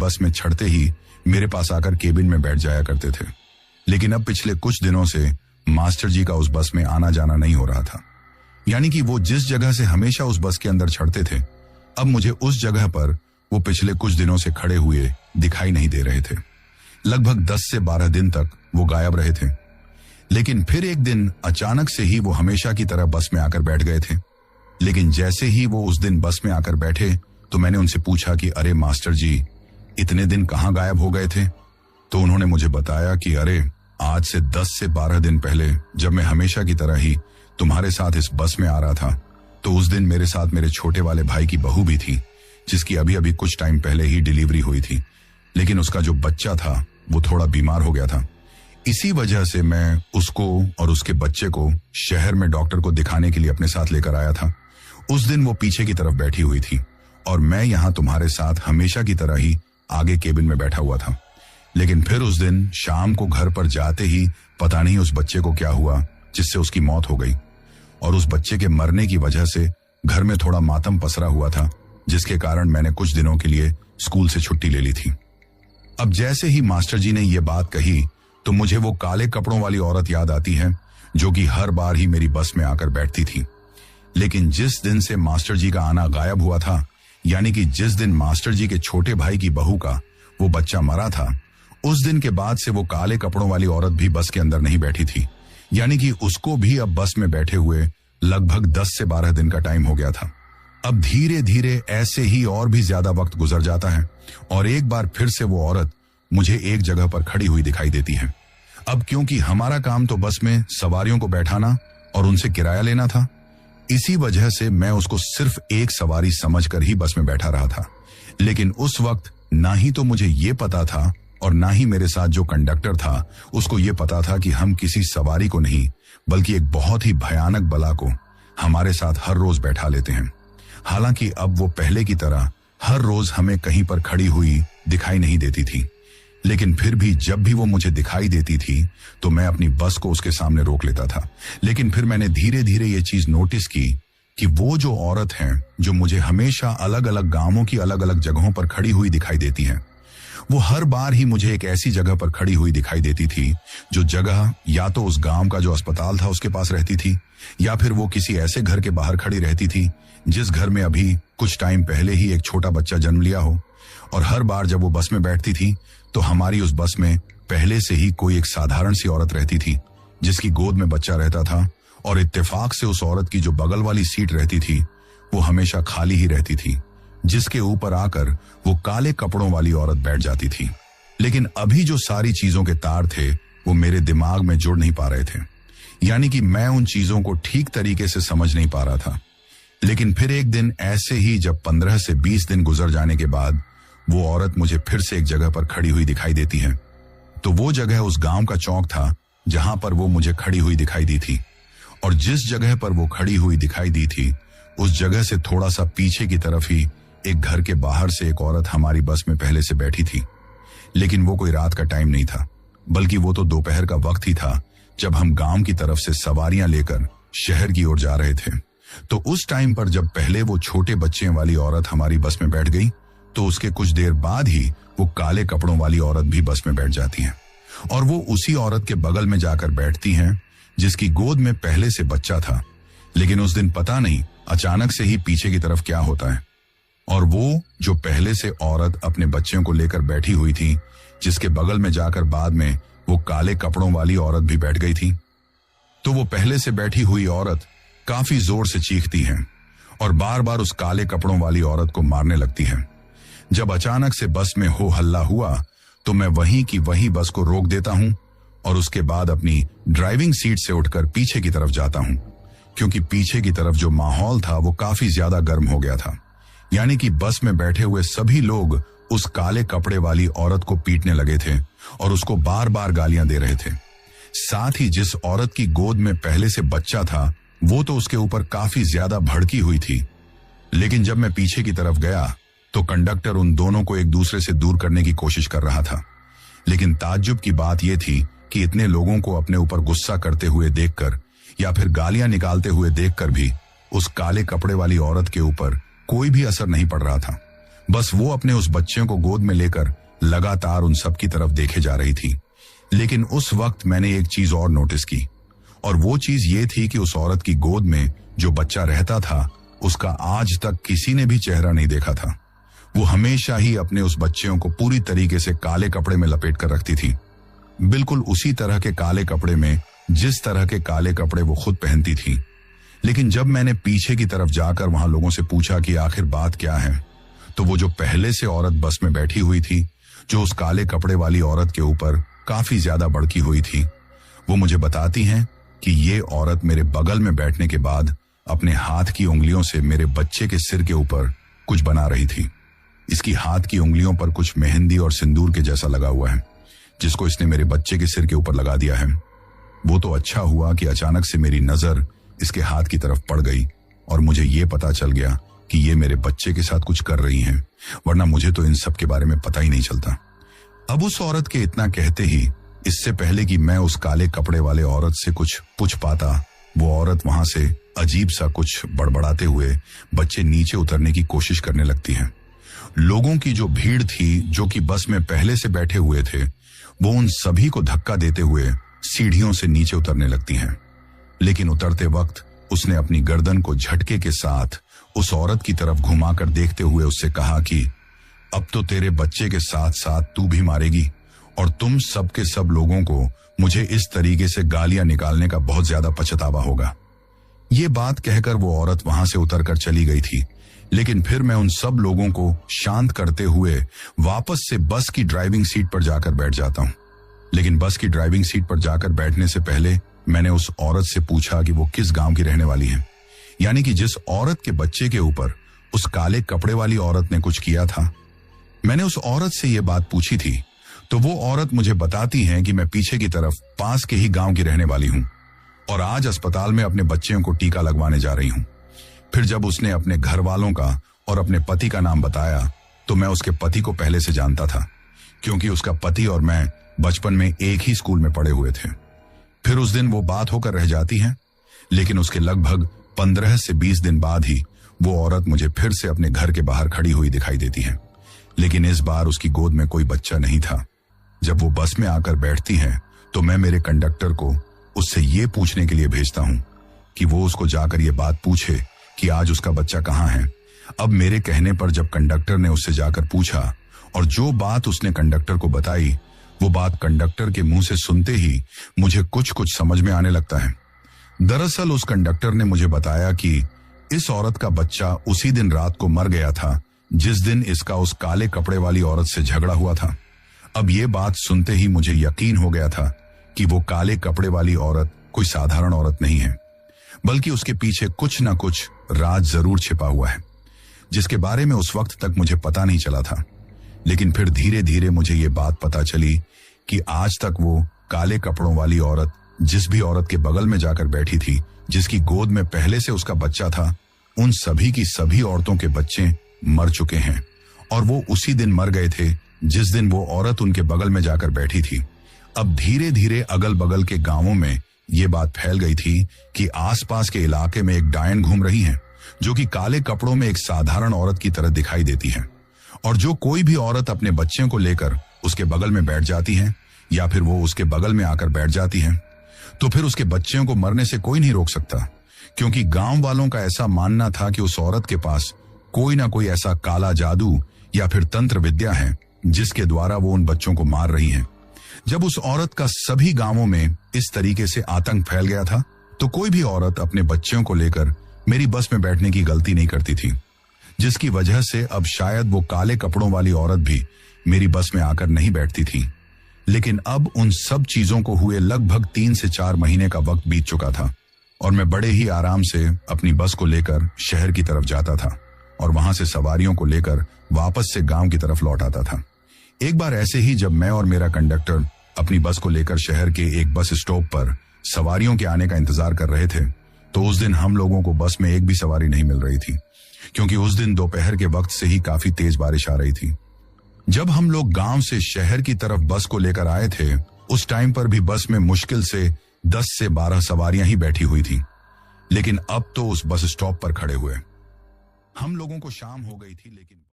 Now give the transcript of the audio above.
बस में चढ़ते ही मेरे पास आकर केबिन में बैठ जाया करते थे। लेकिन अब पिछले कुछ दिनों से मास्टर जी का उस बस में आना जाना नहीं हो रहा था। यानी कि वो जिस जगह से हमेशा उस बस के अंदर चढ़ते थे, अब मुझे उस जगह पर वो पिछले कुछ दिनों से खड़े हुए दिखाई नहीं दे रहे थे। लगभग 10 से 12 दिन तक वो गायब रहे थे। लेकिन फिर एक दिन अचानक से ही वो हमेशा की तरह बस में आकर बैठ गए थे। लेकिन जैसे ही वो उस दिन बस में आकर बैठे तो मैंने उनसे पूछा कि अरे मास्टर जी, इतने दिन कहाँ गायब हो गए थे? तो उन्होंने मुझे बताया कि अरे आज से 10 से 12 दिन पहले जब मैं हमेशा की तरह ही तुम्हारे साथ इस बस में आ रहा था, तो उस दिन मेरे साथ मेरे छोटे वाले भाई की बहू भी थी, जिसकी अभी अभी कुछ टाइम पहले ही डिलीवरी हुई थी। लेकिन उसका जो बच्चा था वो थोड़ा बीमार हो गया था। इसी वजह से मैं उसको और उसके बच्चे को शहर में डॉक्टर को दिखाने के लिए अपने साथ लेकर आया था। उस दिन वो पीछे की तरफ बैठी हुई थी और मैं यहाँ तुम्हारे साथ हमेशा की तरह ही आगे केबिन में बैठा हुआ था। लेकिन फिर उस दिन शाम को घर पर जाते ही पता नहीं उस बच्चे को क्या हुआ जिससे उसकी मौत हो गई। और उस बच्चे के मरने की वजह से घर में थोड़ा मातम पसरा हुआ था, जिसके कारण मैंने कुछ दिनों के लिए स्कूल से छुट्टी ले ली थी। अब जैसे ही मास्टर जी ने ये बात कही तो मुझे वो काले कपड़ों वाली औरत याद आती है जो कि हर बार ही मेरी बस में आकर बैठती थी। लेकिन जिस दिन से मास्टर जी का आना गायब हुआ था, यानी कि जिस दिन मास्टर जी के छोटे भाई की बहू का वो बच्चा मरा था, उस दिन के बाद से वो काले कपड़ों वाली औरत भी बस के अंदर नहीं बैठी थी। यानी कि उसको भी अब बस में बैठे हुए लगभग 10 से 12 दिन का टाइम हो गया था। अब धीरे धीरे ऐसे ही और भी ज्यादा वक्त गुजर जाता है और एक बार फिर से वो औरत मुझे एक जगह पर खड़ी हुई दिखाई देती है। अब क्योंकि हमारा काम तो बस में सवारियों को बैठाना और उनसे किराया लेना था, इसी वजह से मैं उसको सिर्फ एक सवारी समझकर ही बस में बैठा रहा था। लेकिन उस वक्त ना ही तो मुझे ये पता था और ना ही मेरे साथ जो कंडक्टर था उसको ये पता था कि हम किसी सवारी को नहीं बल्कि एक बहुत ही भयानक बला को हमारे साथ हर रोज बैठा लेते हैं। हालांकि अब वो पहले की तरह हर रोज हमें कहीं पर खड़ी हुई दिखाई नहीं देती थी, लेकिन फिर भी जब भी वो मुझे दिखाई देती थी तो मैं अपनी बस को उसके सामने रोक लेता था। लेकिन फिर मैंने धीरे धीरे ये चीज नोटिस की कि वो जो औरत है जो मुझे हमेशा अलग अलग गांवों की अलग अलग जगहों पर खड़ी हुई दिखाई देती है, वो हर बार ही मुझे एक ऐसी जगह पर खड़ी हुई दिखाई देती थी जो जगह या तो उस गांव का जो अस्पताल था उसके पास रहती थी, या फिर वो किसी ऐसे घर के बाहर खड़ी रहती थी जिस घर में अभी कुछ टाइम पहले ही एक छोटा बच्चा जन्म लिया हो। और हर बार जब वो बस में बैठती थी तो हमारी उस बस में पहले से ही कोई एक साधारण सी औरत रहती थी जिसकी गोद में बच्चा रहता था, और इत्तेफाक से उस औरत की जो बगल वाली सीट रहती थी वो हमेशा खाली ही रहती थी, जिसके ऊपर आकर वो काले कपड़ों वाली औरत बैठ जाती थी। लेकिन अभी जो सारी चीजों के तार थे वो मेरे दिमाग में जुड़ नहीं पा रहे थे, यानी कि मैं उन चीजों को ठीक तरीके से समझ नहीं पा रहा था। लेकिन फिर एक दिन ऐसे ही जब 15 से 20 दिन गुजर जाने के बाद वो औरत मुझे फिर से एक जगह पर खड़ी हुई दिखाई देती है। तो वो जगह उस गांव का चौक था जहां पर वो मुझे खड़ी हुई दिखाई दी थी, और जिस जगह पर वो खड़ी हुई दिखाई दी थी उस जगह से थोड़ा सा पीछे की तरफ ही एक घर के बाहर से एक औरत हमारी बस में पहले से बैठी थी। लेकिन वो कोई रात का टाइम नहीं था, बल्कि वो तो दोपहर का वक्त ही था जब हम गांव की तरफ से सवारियां लेकर शहर की ओर जा रहे थे। तो उस टाइम पर जब पहले वो छोटे बच्चे वाली औरत हमारी बस में बैठ गई तो उसके कुछ देर बाद ही वो काले कपड़ों वाली औरत भी बस में बैठ जाती है, और वो उसी औरत के बगल में जाकर बैठती हैं जिसकी गोद में पहले से बच्चा था। लेकिन उस दिन पता नहीं अचानक से ही पीछे की तरफ क्या होता है, और वो जो पहले से औरत अपने बच्चों को लेकर बैठी हुई थी जिसके बगल में जाकर बाद में वो काले कपड़ों वाली औरत भी बैठ गई थी, तो वो पहले से बैठी हुई औरत काफी जोर से चीखती है और बार बार उस काले कपड़ों वाली औरत को मारने लगती है। जब अचानक से बस में हो हल्ला हुआ तो मैं वहीं की वहीं बस को रोक देता हूं और उसके बाद अपनी ड्राइविंग सीट से उठकर पीछे की तरफ जाता हूं, क्योंकि पीछे की तरफ जो माहौल था वो काफी ज्यादा गर्म हो गया था। यानी कि बस में बैठे हुए सभी लोग उस काले कपड़े वाली औरत को पीटने लगे थे और उसको बार बार गालियां दे रहे थे। साथ ही जिस औरत की गोद में पहले से बच्चा था वो तो उसके ऊपर काफी ज्यादा भड़की हुई थी। लेकिन जब मैं पीछे की तरफ गया तो कंडक्टर उन दोनों को एक दूसरे से दूर करने की कोशिश कर रहा था। लेकिन ताज्जुब की बात यह थी कि इतने लोगों को अपने ऊपर गुस्सा करते हुए देखकर या फिर गालियां निकालते हुए देखकर भी उस काले कपड़े वाली औरत के ऊपर कोई भी असर नहीं पड़ रहा था। बस वो अपने उस बच्चे को गोद में लेकर लगातार उन सब की तरफ देखे जा रही थी। लेकिन उस वक्त मैंने एक चीज और नोटिस की, और वो चीज ये थी कि उस औरत की गोद में जो बच्चा रहता था उसका आज तक किसी ने भी चेहरा नहीं देखा था। वो हमेशा ही अपने उस बच्चे को पूरी तरीके से काले कपड़े में लपेट कर रखती थी, बिल्कुल उसी तरह के काले कपड़े में जिस तरह के काले कपड़े वो खुद पहनती थी। लेकिन जब मैंने पीछे की तरफ जाकर वहां लोगों से पूछा कि आखिर बात क्या है, तो वो जो पहले से औरत बस में बैठी हुई थी, जो उस काले कपड़े वाली औरत के ऊपर काफी ज्यादा भड़की हुई थी, वो मुझे बताती हैं कि ये औरत मेरे बगल में बैठने के बाद अपने हाथ की उंगलियों से मेरे बच्चे के सिर के ऊपर कुछ बना रही थी। इसकी हाथ की उंगलियों पर कुछ मेहंदी और सिंदूर के जैसा लगा हुआ है, जिसको इसने मेरे बच्चे के सिर के ऊपर लगा दिया है। वो तो अच्छा हुआ कि अचानक से मेरी नजर इसके हाथ की तरफ पड़ गई और मुझे ये पता चल गया कि ये मेरे बच्चे के साथ कुछ कर रही हैं, वरना मुझे तो इन सब के बारे में पता ही नहीं चलता। अब उस औरत के इतना कहते ही, इससे पहले कि मैं उस काले कपड़े वाले औरत से कुछ पूछ पाता, वो औरत वहां से अजीब सा कुछ बड़बड़ाते हुए बच्चे नीचे उतरने की कोशिश करने लगती है। लोगों की जो भीड़ थी, जो कि बस में पहले से बैठे हुए थे, वो उन सभी को धक्का देते हुए सीढ़ियों से नीचे उतरने लगती हैं। लेकिन उतरते वक्त उसने अपनी गर्दन को झटके के साथ उस औरत की तरफ घुमाकर देखते हुए उससे कहा कि अब तो तेरे बच्चे के साथ साथ तू भी मारेगी, और तुम सब के सब लोगों को मुझे इस तरीके से गालियां निकालने का बहुत ज्यादा पछतावा होगा। ये बात कहकर वो औरत वहां से उतरकर चली गई थी। लेकिन फिर मैं उन सब लोगों को शांत करते हुए वापस से बस की ड्राइविंग सीट पर जाकर बैठ जाता हूं। लेकिन बस की ड्राइविंग सीट पर जाकर बैठने से पहले मैंने उस औरत से पूछा कि वो किस गांव की रहने वाली है, यानी कि जिस औरत के बच्चे के ऊपर उस काले कपड़े वाली औरत ने कुछ किया था। मैंने उस औरत से ये बात पूछी थी, तो वो औरत मुझे बताती है कि मैं पीछे की तरफ पास के ही गांव की रहने वाली हूं और आज अस्पताल में अपने बच्चों को टीका लगवाने जा रही हूं। फिर जब उसने अपने घर वालों का और अपने पति का नाम बताया, तो मैं उसके पति को पहले से जानता था, क्योंकि उसका पति और मैं बचपन में एक ही स्कूल में पढ़े हुए थे। फिर उस दिन वो बात होकर रह जाती है, लेकिन उसके लगभग 15 से 20 दिन बाद ही वो औरत मुझे फिर से अपने घर के बाहर खड़ी हुई दिखाई देती है। लेकिन इस बार उसकी गोद में कोई बच्चा नहीं था। जब वो बस में आकर बैठती है, तो मैं मेरे कंडक्टर को उससे ये पूछने के लिए भेजता हूं कि वो उसको जाकर ये बात पूछे कि आज उसका बच्चा कहाँ है। अब मेरे कहने पर जब कंडक्टर ने उससे जाकर पूछा और जो बात उसने कंडक्टर को बताई, वो बात कंडक्टर के मुंह से सुनते ही मुझे कुछ कुछ समझ में आने लगता है। दरअसल उस कंडक्टर ने मुझे बताया कि इस औरत का बच्चा उसी दिन रात को मर गया था जिस दिन इसका उस काले कपड़े वाली औरत से झगड़ा हुआ था। अब ये बात सुनते ही मुझे यकीन हो गया था कि वो काले कपड़े वाली औरत कोई साधारण औरत नहीं है, बल्कि उसके पीछे कुछ ना कुछ राज जरूर छिपा हुआ है, जिसके बारे में उस वक्त तक मुझे पता नहीं चला था। लेकिन फिर धीरे धीरे मुझे ये बात पता चली कि आज तक वो काले कपड़ों वाली औरत जिस भी औरत के बगल में जाकर बैठी थी, जिसकी गोद में पहले से उसका बच्चा था, उन सभी की सभी औरतों के बच्चे मर चुके हैं और वो उसी दिन मर गए थे जिस दिन वो औरत उनके बगल में जाकर बैठी थी। अब धीरे धीरे अगल बगल के गांवों में ये बात फैल गई थी कि आसपास के इलाके में एक डायन घूम रही है, जो कि काले कपड़ों में एक साधारण औरत की तरह दिखाई देती है, और जो कोई भी औरत अपने बच्चों को लेकर उसके बगल में बैठ जाती है या फिर वो उसके बगल में आकर बैठ जाती है, तो फिर उसके बच्चों को मरने से कोई नहीं रोक सकता, क्योंकि गांव वालों का ऐसा मानना था कि उस औरत के पास कोई ना कोई ऐसा काला जादू या फिर तंत्र विद्या है जिसके द्वारा वो उन बच्चों को मार रही है। जब उस औरत का सभी गांवों में इस तरीके से आतंक फैल गया था, तो कोई भी औरत अपने बच्चों को लेकर मेरी बस में बैठने की गलती नहीं करती थी, जिसकी वजह से अब शायद वो काले कपड़ों वाली औरत भी मेरी बस में आकर नहीं बैठती थी। लेकिन अब उन सब चीजों को हुए लगभग 3 से 4 महीने का वक्त बीत चुका था और मैं बड़े ही आराम से अपनी बस को लेकर शहर की तरफ जाता था और वहां से सवारियों को लेकर वापस से गांव की तरफ लौट आता था। एक बार ऐसे ही जब मैं और मेरा कंडक्टर अपनी बस को लेकर शहर के एक बस स्टॉप पर सवारियों के आने का इंतजार कर रहे थे, तो उस दिन हम लोगों को बस में एक भी सवारी नहीं मिल रही थी, क्योंकि उस दिन दोपहर के वक्त से ही काफी तेज बारिश आ रही थी। जब हम लोग गांव से शहर की तरफ बस को लेकर आए थे, उस टाइम पर भी बस में मुश्किल से 10 से 12 सवारियां ही बैठी हुई थी। लेकिन अब तो उस बस स्टॉप पर खड़े हुए हम लोगों को शाम हो गई थी, लेकिन